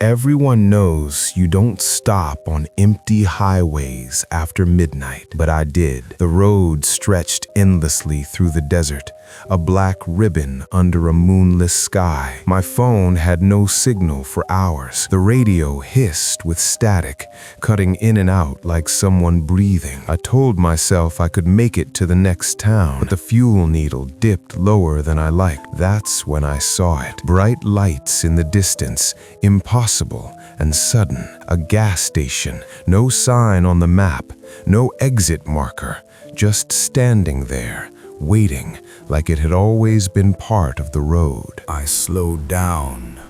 Everyone knows you don't stop on empty highways after midnight, but I did. The road stretched endlessly through the desert, a black ribbon under a moonless sky. My phone had no signal for hours. The radio hissed with static, cutting in and out like someone breathing. I told myself I could make it to the next town, but the fuel needle dipped lower than I liked. That's when I saw it. Bright lights in the distance, impossible and sudden. A gas station, no sign on the map, no exit marker, just standing there, waiting like it had always been part of the road. I slowed down,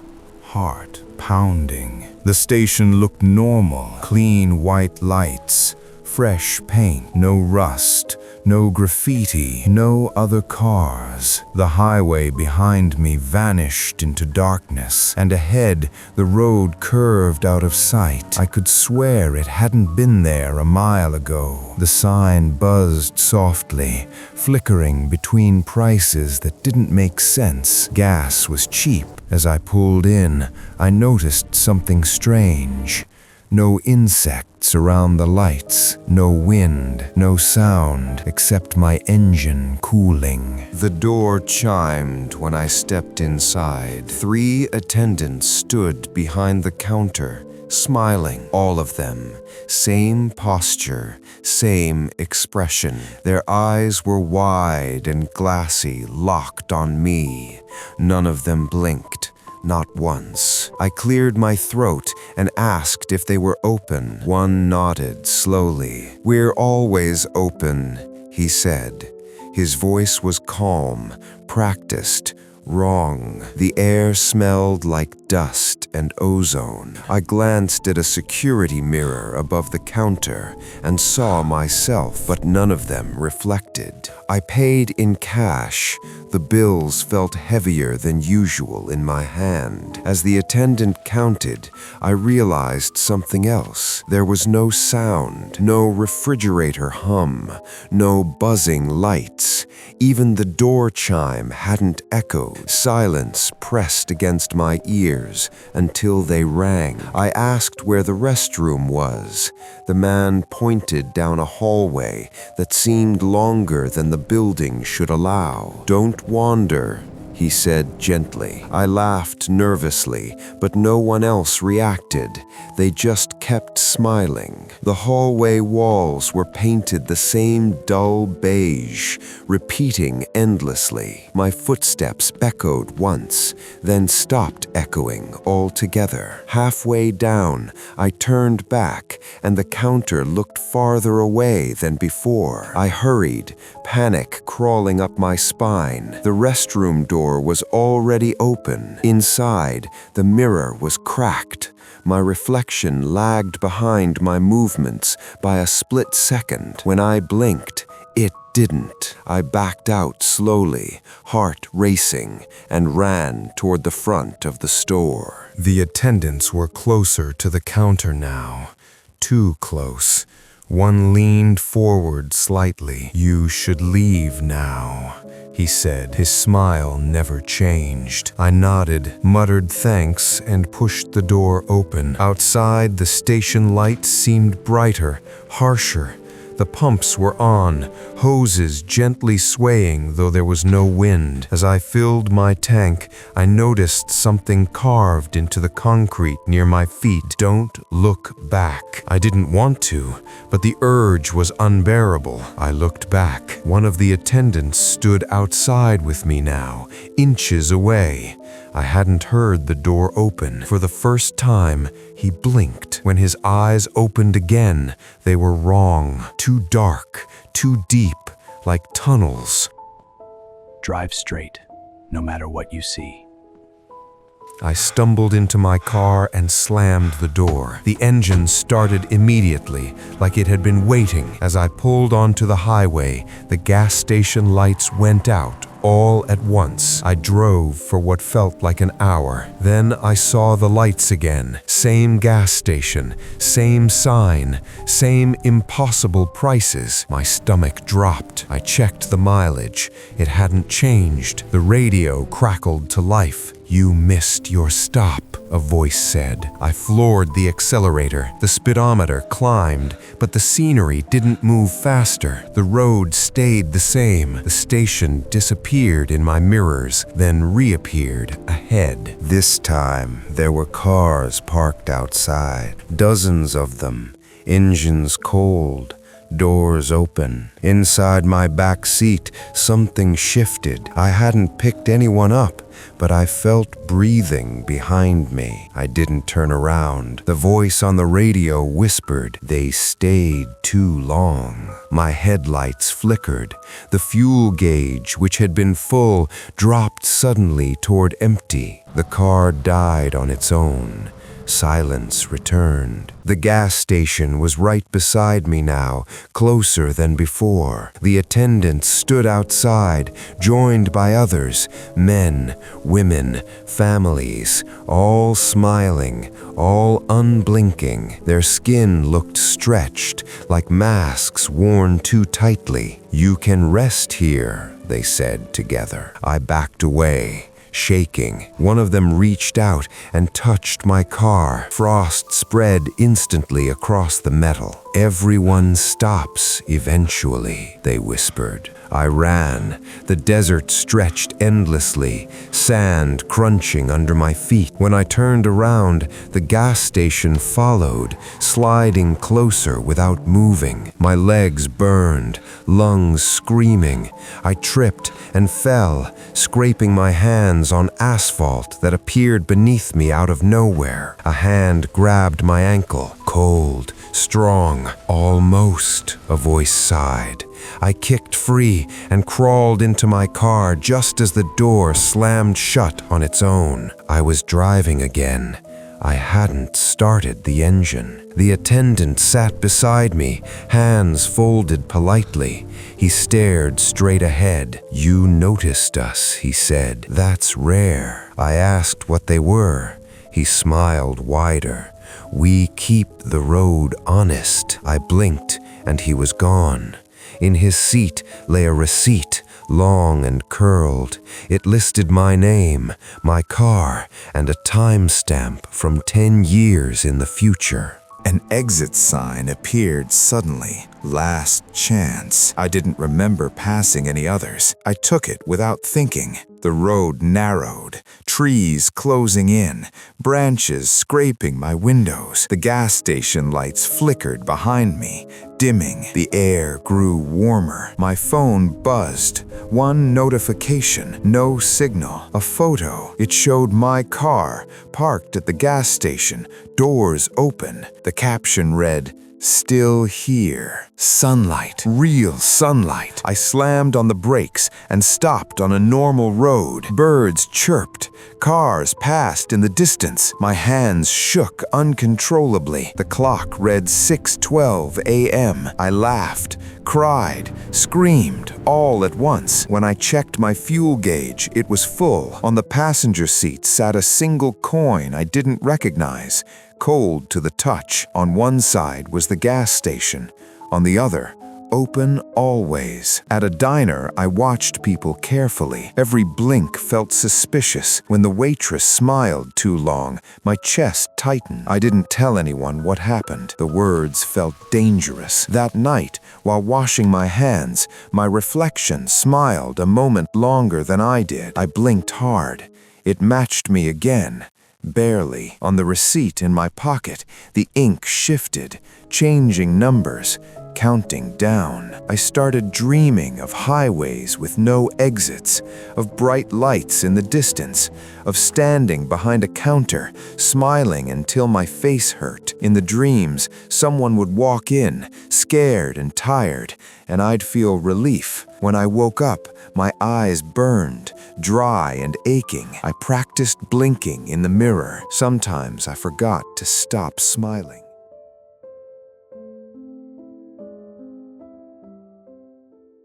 heart pounding. The station looked normal, clean white lights, fresh paint, no rust, no graffiti, no other cars. The highway behind me vanished into darkness, and ahead the road curved out of sight. I could swear it hadn't been there a mile ago. The sign buzzed softly, flickering between prices that didn't make sense. Gas was cheap. As I pulled in, I noticed something strange. No insects around the lights, no wind, no sound except my engine cooling. The door chimed when I stepped inside. 3 attendants stood behind the counter, smiling, all of them. Same posture, same expression. Their eyes were wide and glassy, locked on me. None of them blinked. Not once. I cleared my throat and asked if they were open. One nodded slowly. "We're always open," he said. His voice was calm, practiced, wrong. The air smelled like dust and ozone. I glanced at a security mirror above the counter and saw myself, but none of them reflected. I paid in cash. The bills felt heavier than usual in my hand. As the attendant counted, I realized something else. There was no sound, no refrigerator hum, no buzzing lights. Even the door chime hadn't echoed. Silence pressed against my ears until they rang. I asked where the restroom was. The man pointed down a hallway that seemed longer than the building should allow. "Don't wander," he said gently. I laughed nervously, but no one else reacted. They just kept smiling. The hallway walls were painted the same dull beige, repeating endlessly. My footsteps echoed once, then stopped echoing altogether. Halfway down, I turned back, and the counter looked farther away than before. I hurried, panic crawling up my spine. The restroom door was already open. Inside, the mirror was cracked. My reflection lagged behind my movements by a split second. When I blinked, it didn't. I backed out slowly, heart racing, and ran toward the front of the store. The attendants were closer to the counter now, too close. One leaned forward slightly. "You should leave now," he said. His smile never changed. I nodded, muttered thanks, and pushed the door open. Outside, the station lights seemed brighter, harsher. The pumps were on, hoses gently swaying though there was no wind. As I filled my tank, I noticed something carved into the concrete near my feet. "Don't look back." I didn't want to, but the urge was unbearable. I looked back. One of the attendants stood outside with me now, inches away. I hadn't heard the door open. For the first time, he blinked. When his eyes opened again, they were wrong. Too dark, too deep, like tunnels. Drive straight, no matter what you see. I stumbled into my car and slammed the door. The engine started immediately, like it had been waiting. As I pulled onto the highway, the gas station lights went out all at once. I drove for what felt like an hour. Then I saw the lights again. Same gas station, same sign, same impossible prices. My stomach dropped. I checked the mileage. It hadn't changed. The radio crackled to life. "You missed your stop," a voice said. I floored the accelerator. The speedometer climbed, but the scenery didn't move faster. The road stayed the same. The station disappeared in my mirrors, then reappeared ahead. This time, there were cars parked outside, dozens of them, engines cold, doors open. Inside my back seat, something shifted. I hadn't picked anyone up, but I felt breathing behind me. I didn't turn around. The voice on the radio whispered, "They stayed too long." My headlights flickered. The fuel gauge, which had been full, dropped suddenly toward empty. The car died on its own. Silence returned. The gas station was right beside me now, closer than before. The attendants stood outside, joined by others, men, women, families, all smiling, all unblinking. Their skin looked stretched, like masks worn too tightly. "You can rest here," they said together. I backed away, shaking. One of them reached out and touched my car. Frost spread instantly across the metal. "Everyone stops eventually," they whispered. I ran. The desert stretched endlessly, sand crunching under my feet. When I turned around, the gas station followed, sliding closer without moving. My legs burned, lungs screaming. I tripped and fell, scraping my hands on asphalt that appeared beneath me out of nowhere. A hand grabbed my ankle, cold, strong. "Almost," a voice sighed. I kicked free and crawled into my car just as the door slammed shut on its own. I was driving again. I hadn't started the engine. The attendant sat beside me, hands folded politely. He stared straight ahead. "You noticed us," he said. "That's rare." I asked what they were. He smiled wider. "We keep the road honest." I blinked, and he was gone. In his seat lay a receipt, long and curled. It listed my name, my car, and a timestamp from 10 years in the future. An exit sign appeared suddenly. Last chance. I didn't remember passing any others. I took it without thinking. The road narrowed, trees closing in, branches scraping my windows. The gas station lights flickered behind me, dimming. The air grew warmer. My phone buzzed. One notification, no signal. A photo. It showed my car, parked at the gas station, doors open. The caption read, "Still here." Sunlight, real sunlight. I slammed on the brakes and stopped on a normal road. Birds chirped. Cars passed in the distance. My hands shook uncontrollably. The clock read 6:12 a.m. I laughed, cried, screamed, all at once. When I checked my fuel gauge, it was full. On the passenger seat sat a single coin I didn't recognize, cold to the touch. On one side was the gas station. On the other, open always. At a diner, I watched people carefully. Every blink felt suspicious. When the waitress smiled too long, my chest tightened. I didn't tell anyone what happened. The words felt dangerous. That night, while washing my hands, my reflection smiled a moment longer than I did. I blinked hard. It matched me again. Barely. On the receipt in my pocket, the ink shifted, changing numbers, counting down. I started dreaming of highways with no exits, of bright lights in the distance, of standing behind a counter, smiling until my face hurt. In the dreams, someone would walk in, scared and tired, and I'd feel relief. When I woke up, my eyes burned, dry and aching. I practiced blinking in the mirror. Sometimes I forgot to stop smiling.